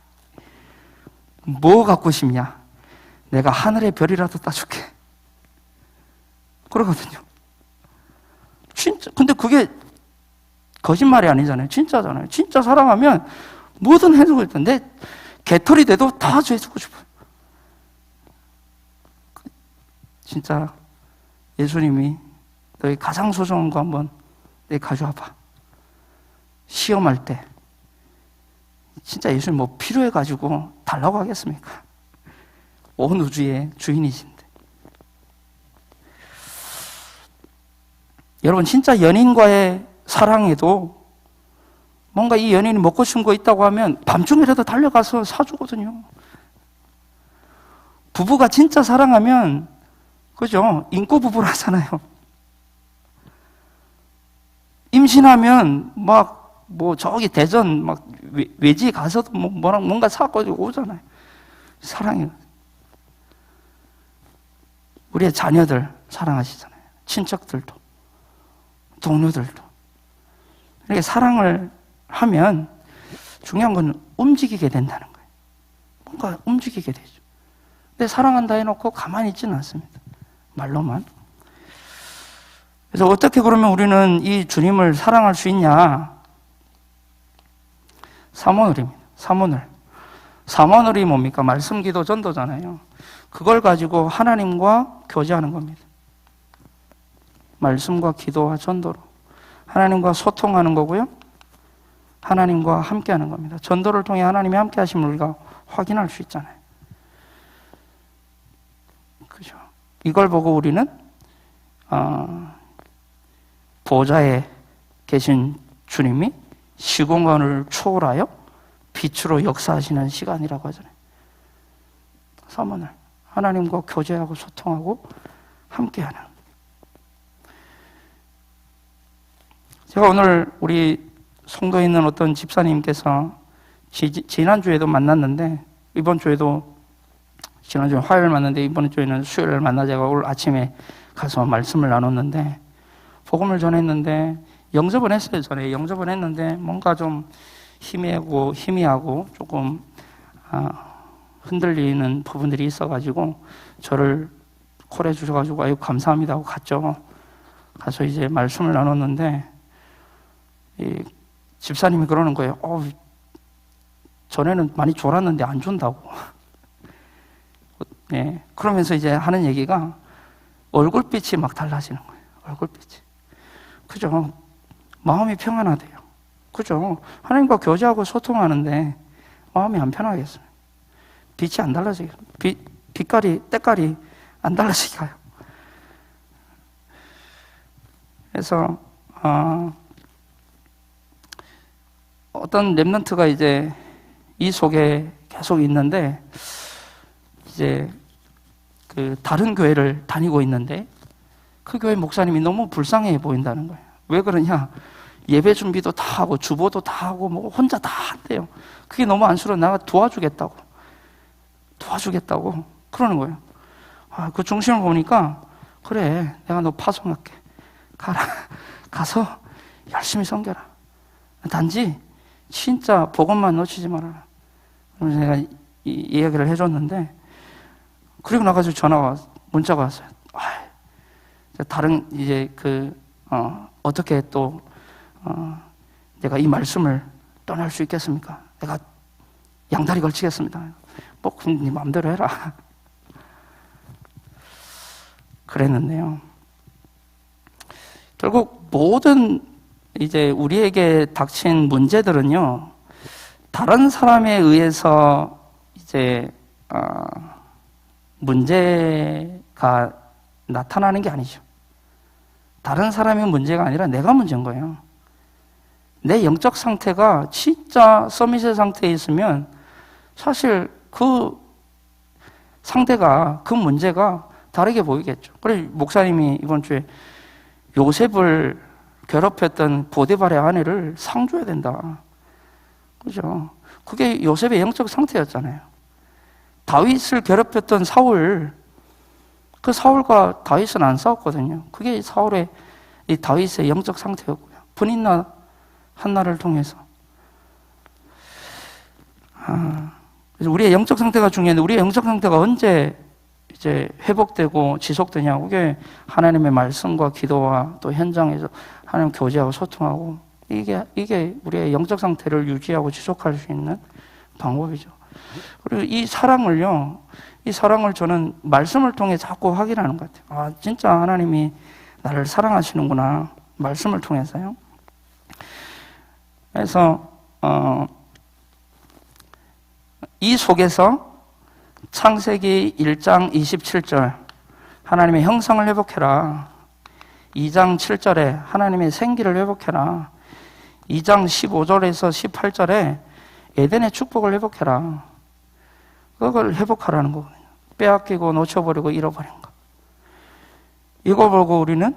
뭐 갖고 싶냐? 내가 하늘의 별이라도 따줄게. 그러거든요. 진짜. 근데 그게 거짓말이 아니잖아요. 진짜잖아요. 진짜 사랑하면 뭐든 해주고 있다. 내 개털이 돼도 다 해주고 싶어요. 진짜 예수님이 너희 가장 소중한 거 한번 내 가져와봐. 시험할 때 진짜 예수님 뭐 필요해가지고 달라고 하겠습니까? 온 우주의 주인이신데. 여러분, 진짜 연인과의 사랑에도 뭔가 이 연인이 먹고 싶은 거 있다고 하면 밤중이라도 달려가서 사주거든요. 부부가 진짜 사랑하면, 그죠? 인꼬부부를 하잖아요. 임신하면 저기 대전 외지 가서도 뭔가 사가지고 오잖아요. 사랑해요. 우리의 자녀들 사랑하시잖아요. 친척들도, 동료들도. 이렇게 사랑을 하면 중요한 건 움직이게 된다는 거예요. 뭔가 움직이게 되죠. 근데 사랑한다 해놓고 가만히 있지는 않습니다. 말로만. 그래서 어떻게 그러면 우리는 이 주님을 사랑할 수 있냐? 사모늘입니다. 사모늘이 뭡니까? 말씀, 기도, 전도잖아요. 그걸 가지고 하나님과 교제하는 겁니다. 말씀과 기도와 전도로 하나님과 소통하는 거고요. 하나님과 함께하는 겁니다. 전도를 통해 하나님이 함께 하심을 우리가 확인할 수 있잖아요. 그죠? 이걸 보고 우리는 보좌에 계신 주님이 시공간을 초월하여 빛으로 역사하시는 시간이라고 하잖아요. 사모늘, 하나님과 교제하고 소통하고 함께하는. 제가 오늘 우리 성도에 있는 어떤 집사님께서 지난주에도 만났는데, 지난주에 화요일 만났는데 이번 주에는 수요일 만나자고 오늘 아침에 가서 말씀을 나눴는데, 복음을 전했는데 영접은 했어요. 전에 영접은 했는데 뭔가 좀 희미하고 조금 흔들리는 부분들이 있어가지고 저를 콜해 주셔가지고 아유 감사합니다 하고 갔죠. 가서 이제 말씀을 나눴는데 이 집사님이 그러는 거예요. 전에는 많이 졸았는데 안 존다고. 네, 그러면서 이제 하는 얘기가 얼굴빛이 막 달라지는 거예요. 얼굴빛이. 그죠? 마음이 평안하대요. 그죠? 하나님과 교제하고 소통하는데 마음이 안 편하겠어요. 빛이 안 달라지게. 때깔이 안 달라지게 가요. 그래서 어떤 렘넌트가 이제 이 속에 계속 있는데 이제 그 다른 교회를 다니고 있는데 그 교회 목사님이 너무 불쌍해 보인다는 거예요. 왜 그러냐? 예배 준비도 다 하고 주보도 다 하고 뭐 혼자 다 한대요. 그게 너무 안쓰러워. 내가 도와주겠다고 그러는 거예요. 그 중심을 보니까 그래, 내가 너 파송할게. 가서 열심히 섬겨라. 단지 진짜 복음만 놓치지 말아라. 그래서 내가 이 이야기를 해줬는데, 그리고 나가지고 문자가 왔어요. 다른 이제 어떻게 또 내가 이 말씀을 떠날 수 있겠습니까? 내가 양다리 걸치겠습니다. 뭐 네 마음대로 해라. 그랬는데요. 결국 모든 이제 우리에게 닥친 문제들은요, 다른 사람에 의해서 이제 문제가 나타나는 게 아니죠. 다른 사람이 문제가 아니라 내가 문제인 거예요. 내 영적 상태가 진짜 서밋의 상태에 있으면 사실 그 상대가, 그 문제가 다르게 보이겠죠. 그래서 목사님이 이번 주에 요셉을 괴롭혔던 보디발의 아내를 상 줘야 된다. 그죠? 그게 요셉의 영적 상태였잖아요. 다윗을 괴롭혔던 사울, 그 사울과 다윗은 안 싸웠거든요. 그게 사울의, 이 다윗의 영적 상태였고요. 분인나 한나를 통해서. 그래서 우리의 영적 상태가 중요한데, 우리의 영적 상태가 언제 이제 회복되고 지속되냐? 그게 하나님의 말씀과 기도와 또 현장에서 하나님 교제하고 소통하고, 이게 우리의 영적 상태를 유지하고 지속할 수 있는 방법이죠. 그리고 이 사랑을 저는 말씀을 통해 자꾸 확인하는 것 같아요. 아, 진짜 하나님이 나를 사랑하시는구나. 말씀을 통해서요. 그래서 이 속에서 창세기 1장 27절 하나님의 형상을 회복해라. 2장 7절에 하나님의 생기를 회복해라. 2장 15절에서 18절에 에덴의 축복을 회복해라. 그걸 회복하라는 거거든요. 빼앗기고 놓쳐버리고 잃어버린 거. 이거 보고 우리는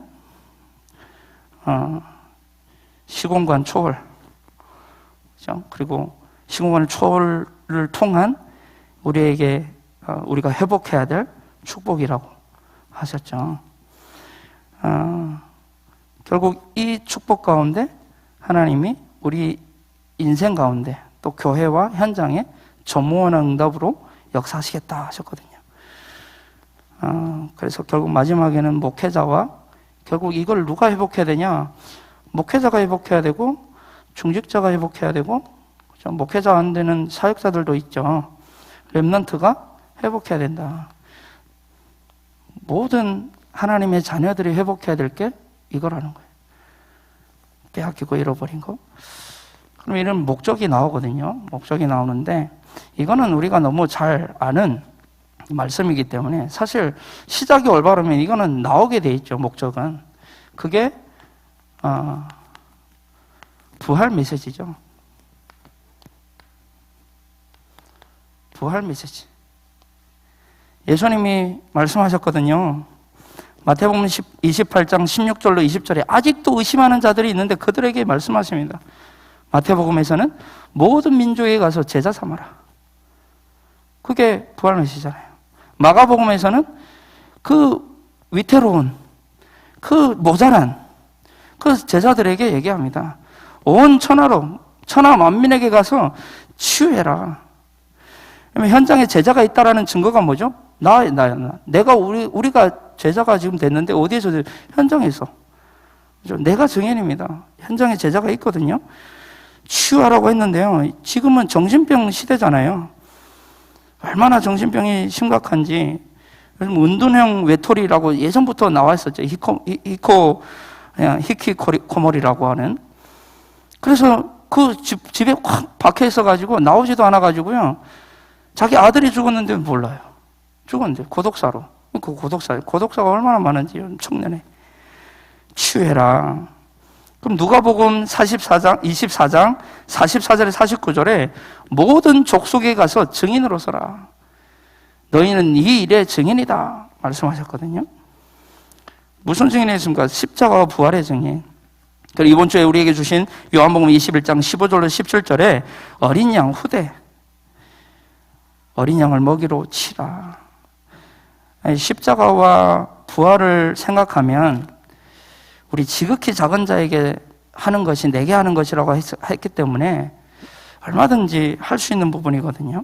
시공간 초월, 그렇죠? 그리고 시공간 초월을 통한 우리에게 우리가 회복해야 될 축복이라고 하셨죠. 결국 이 축복 가운데 하나님이 우리 인생 가운데 또 교회와 현장에 전무한 응답으로 역사하시겠다 하셨거든요. 그래서 결국 마지막에는 목회자와, 결국 이걸 누가 회복해야 되냐? 목회자가 회복해야 되고 중직자가 회복해야 되고, 그렇죠? 목회자 안 되는 사역자들도 있죠. 렘넌트가 회복해야 된다. 모든 하나님의 자녀들이 회복해야 될 게 이거라는 거예요. 빼앗기고 잃어버린 거. 그럼 이런 목적이 나오거든요. 목적이 나오는데 이거는 우리가 너무 잘 아는 말씀이기 때문에 사실 시작이 올바르면 이거는 나오게 돼 있죠. 목적은. 그게 부활 메시지죠. 부활 메시지. 예수님이 말씀하셨거든요. 마태복음 28장 16절로 20절에 아직도 의심하는 자들이 있는데 그들에게 말씀하십니다. 마태복음에서는 모든 민족에 가서 제자 삼아라. 그게 부활 메시지잖아요. 마가복음에서는 그 위태로운, 그 모자란 그 제자들에게 얘기합니다. 온 천하 만민에게 가서 치유해라. 그러면 현장에 제자가 있다라는 증거가 뭐죠? 우리가 제자가 지금 됐는데 어디에서? 현장에서. 내가 증인입니다. 현장에 제자가 있거든요. 치유하라고 했는데요. 지금은 정신병 시대잖아요. 얼마나 정신병이 심각한지. 은둔형 외톨이라고 예전부터 나와 있었죠. 히키코모리라고 하는. 그래서 그 집에 확 박혀 있어가지고 나오지도 않아가지고요. 자기 아들이 죽었는데 몰라요. 죽었는데 고독사로. 고독사가 얼마나 많은지 청년에. 치유해라. 그럼 누가복음 24장 44절에 49절에 모든 족속에 가서 증인으로 서라. 너희는 이 일의 증인이다 말씀하셨거든요. 무슨 증인이었습니까? 십자가와 부활의 증인. 그리고 이번 주에 우리에게 주신 요한복음 21장 15절로 17절에 어린 양 후대, 어린 양을 먹이로 치라. 십자가와 부활을 생각하면 우리 지극히 작은 자에게 하는 것이 내게 하는 것이라고 했기 때문에 얼마든지 할 수 있는 부분이거든요.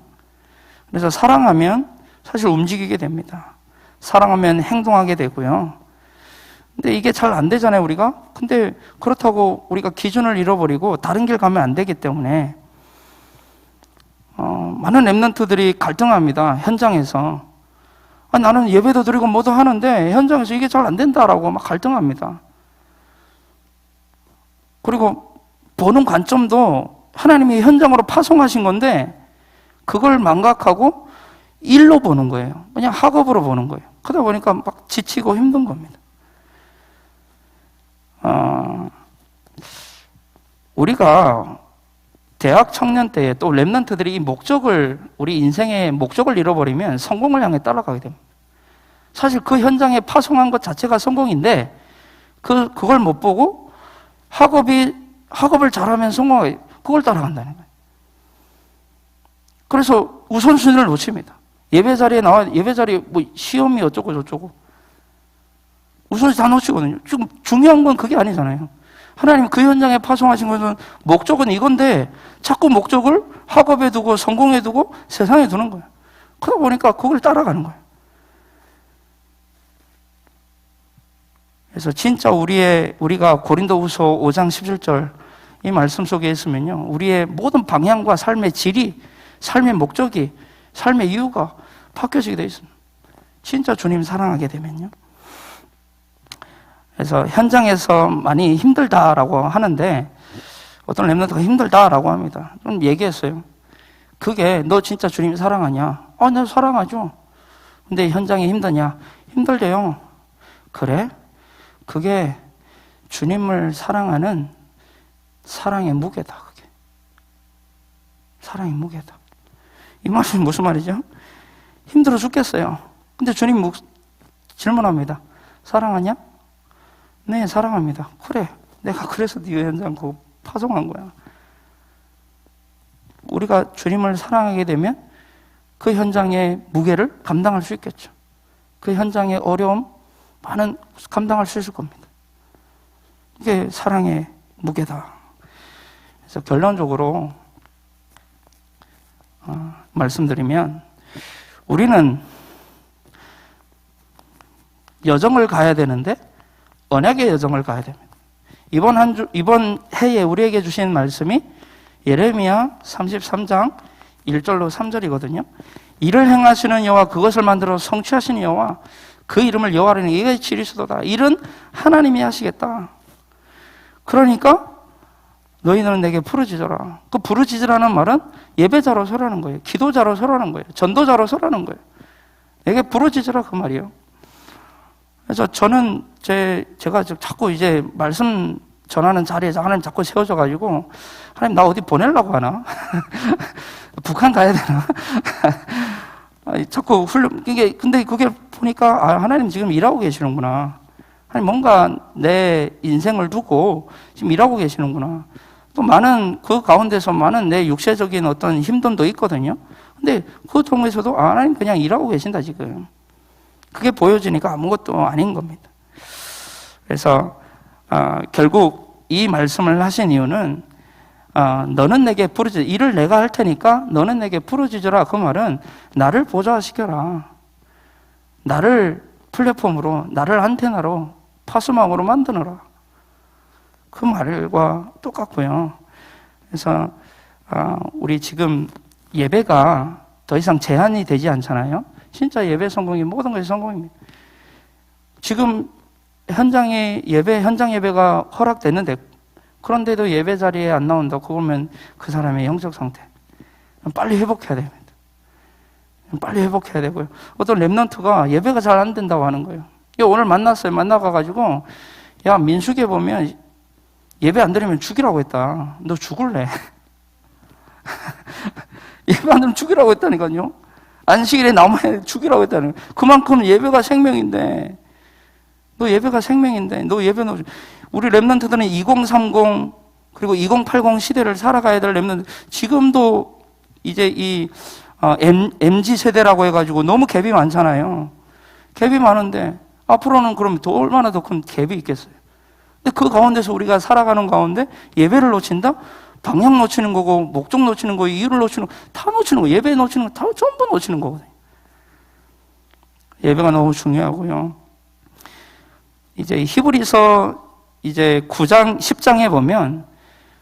그래서 사랑하면 사실 움직이게 됩니다. 사랑하면 행동하게 되고요. 근데 이게 잘 안 되잖아요, 우리가. 근데 그렇다고 우리가 기준을 잃어버리고 다른 길 가면 안 되기 때문에 많은 랩런트들이 갈등합니다. 현장에서. 나는 예배도 드리고 뭐도 하는데 현장에서 이게 잘 안 된다라고 막 갈등합니다. 그리고 보는 관점도 하나님이 현장으로 파송하신 건데 그걸 망각하고 일로 보는 거예요. 그냥 학업으로 보는 거예요. 그러다 보니까 막 지치고 힘든 겁니다. 우리가 대학 청년 때에 또 랩런트들이 이 목적을, 우리 인생의 목적을 잃어버리면 성공을 향해 따라가게 됩니다. 사실 그 현장에 파송한 것 자체가 성공인데 그걸 못 보고 학업을 잘하면 성공하게, 그걸 따라간다는 거예요. 그래서 우선순위를 놓칩니다. 예배 자리에 예배 자리에 뭐 시험이 어쩌고 저쩌고 우선순위 다 놓치거든요. 지금 중요한 건 그게 아니잖아요. 하나님 그 현장에 파송하신 것은 목적은 이건데 자꾸 목적을 학업에 두고 성공에 두고 세상에 두는 거예요. 그러다 보니까 그걸 따라가는 거예요. 그래서 진짜 우리가 고린도후서 5장 17절 이 말씀 속에 있으면요, 우리의 모든 방향과 삶의 질이, 삶의 목적이, 삶의 이유가 바뀌어지게 되어 있습니다. 진짜 주님 사랑하게 되면요. 그래서 현장에서 많이 힘들다라고 하는데 어떤 랩런트가 힘들다라고 합니다. 좀 얘기했어요. 그게 너 진짜 주님 사랑하냐? 나 사랑하죠. 근데 현장이 힘드냐? 힘들대요. 그래? 그게 주님을 사랑하는 사랑의 무게다. 그게 사랑의 무게다. 이 말은 무슨 말이죠? 힘들어 죽겠어요. 근데 주님 질문합니다. 사랑하냐? 네, 사랑합니다. 그래, 내가 그래서 네 현장 그거 파송한 거야. 우리가 주님을 사랑하게 되면 그 현장의 무게를 감당할 수 있겠죠. 그 현장의 어려움 많은 감당할 수 있을 겁니다. 이게 사랑의 무게다. 그래서 결론적으로 말씀드리면 우리는 여정을 가야 되는데 언약의 여정을 가야 됩니다. 이번 해에 우리에게 주신 말씀이 예레미야 33장 1절로 3절이거든요. 이를 행하시는 여호와, 그것을 만들어 성취하시는 여호와, 그 이름을 여호와라는 이게 지리수도다. 일은 하나님이 하시겠다. 그러니까 너희는 내게 부르짖어라. 그 부르짖으라는 말은 예배자로 서라는 거예요. 기도자로 서라는 거예요. 전도자로 서라는 거예요. 내게 부르짖어라 그 말이에요. 그래서 저는 제가 자꾸 이제 말씀 전하는 자리에서 하나님 자꾸 세워져가지고 하나님 나 어디 보내려고 하나? 북한 가야 되나? 자꾸 근데 그게 보니까 하나님 지금 일하고 계시는구나. 하나님 뭔가 내 인생을 두고 지금 일하고 계시는구나. 또 많은 그 가운데서 많은 내 육체적인 어떤 힘듦도 있거든요. 근데 그 통해서도 하나님 그냥 일하고 계신다 지금. 그게 보여지니까 아무것도 아닌 겁니다. 그래서 결국 이 말씀을 하신 이유는 너는 내게 부르짖어, 일을 내가 할 테니까 너는 내게 부르짖어라. 그 말은 나를 보좌시켜라. 나를 플랫폼으로, 나를 안테나로, 파수망으로 만드느라. 그 말과 똑같고요. 그래서 우리 지금 예배가 더 이상 제한이 되지 않잖아요. 진짜 예배 성공이 모든 것이 성공입니다. 지금 현장 예배가 허락됐는데 그런데도 예배 자리에 안 나온다. 그러면 그 사람의 영적 상태 빨리 회복해야 됩니다. 빨리 회복해야 되고요. 어떤 랩런트가 예배가 잘 안 된다고 하는 거예요. 오늘 만났어요. 만나가지고 야, 민수기에 보면 예배 안 드리면 죽이라고 했다. 너 죽을래? 예배 안 드리면 죽이라고 했다니까요. 안식일에 남아야 죽이라고 했다는 거예요. 그만큼 예배가 생명인데, 너 예배가 생명인데, 너 예배 넣어. 우리 랩런트들은 2030 그리고 2080 시대를 살아가야 될 랩런트. 지금도 이제 이 MZ 세대라고 해가지고 너무 갭이 많잖아요. 갭이 많은데 앞으로는 그럼 더 얼마나 더 큰 갭이 있겠어요. 근데 그 가운데서 우리가 살아가는 가운데 예배를 놓친다? 방향 놓치는 거고, 목적 놓치는 거, 이유를 놓치는 거, 다 놓치는 거, 예배 놓치는 거, 다 전부 놓치는 거거든요. 예배가 너무 중요하고요. 이제 히브리서 이제 9장, 10장에 보면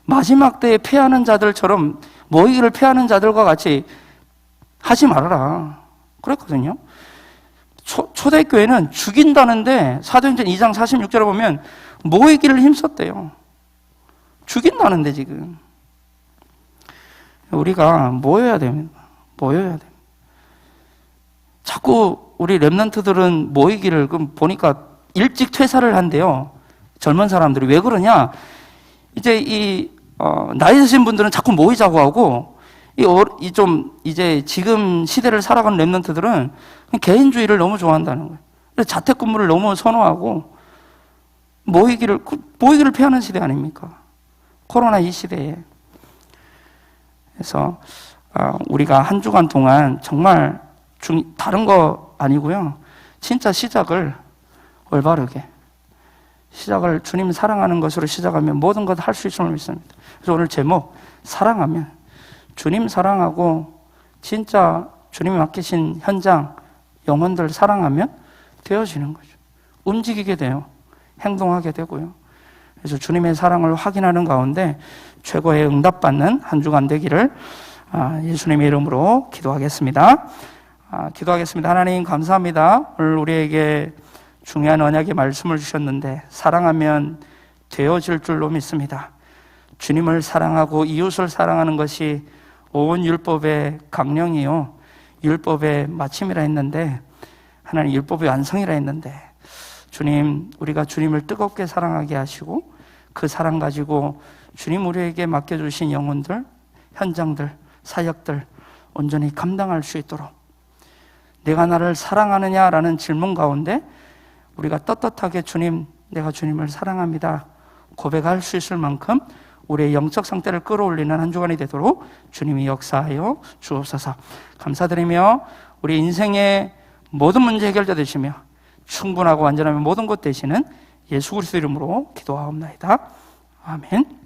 마지막 때에 패하는 자들처럼 모이기를 패하는 자들과 같이 하지 말아라. 그랬거든요. 초대교회는 죽인다는데 사도행전 2장 46절에 보면 모이기를 힘썼대요. 죽인다는데 지금. 우리가 모여야 됩니다. 모여야 됩니다. 자꾸 우리 랩런트들은 모이기를 보니까 일찍 퇴사를 한대요. 젊은 사람들이. 왜 그러냐? 이제 나이 드신 분들은 자꾸 모이자고 하고, 이제 지금 시대를 살아가는 랩런트들은 그냥 개인주의를 너무 좋아한다는 거예요. 그래서 자택근무를 너무 선호하고, 모이기를 피하는 시대 아닙니까? 코로나 이 시대에. 그래서, 우리가 한 주간 동안 정말 다른 거 아니고요. 진짜 시작을 올바르게, 시작을 주님 사랑하는 것으로 시작하면 모든 것 할 수 있음을 믿습니다. 그래서 오늘 제목, 사랑하면, 주님 사랑하고 진짜 주님이 맡기신 현장, 영혼들 사랑하면 되어지는 거죠. 움직이게 돼요. 행동하게 되고요. 그래서 주님의 사랑을 확인하는 가운데 최고의 응답받는 한 주간 되기를 예수님의 이름으로 기도하겠습니다. 기도하겠습니다. 하나님 감사합니다. 오늘 우리에게 중요한 언약의 말씀을 주셨는데 사랑하면 되어질 줄로 믿습니다. 주님을 사랑하고 이웃을 사랑하는 것이 온 율법의 강령이요, 율법의 마침이라 했는데, 하나님 율법의 완성이라 했는데, 주님, 우리가 주님을 뜨겁게 사랑하게 하시고 그 사랑 가지고 주님 우리에게 맡겨주신 영혼들, 현장들, 사역들 온전히 감당할 수 있도록, 내가 나를 사랑하느냐라는 질문 가운데 우리가 떳떳하게 주님, 내가 주님을 사랑합니다 고백할 수 있을 만큼 우리의 영적 상태를 끌어올리는 한 주간이 되도록 주님이 역사하여 주옵소서. 감사드리며 우리 인생의 모든 문제 해결자 되시며 충분하고 완전하며 모든 것 되시는 예수 그리스도 이름으로 기도하옵나이다. 아멘.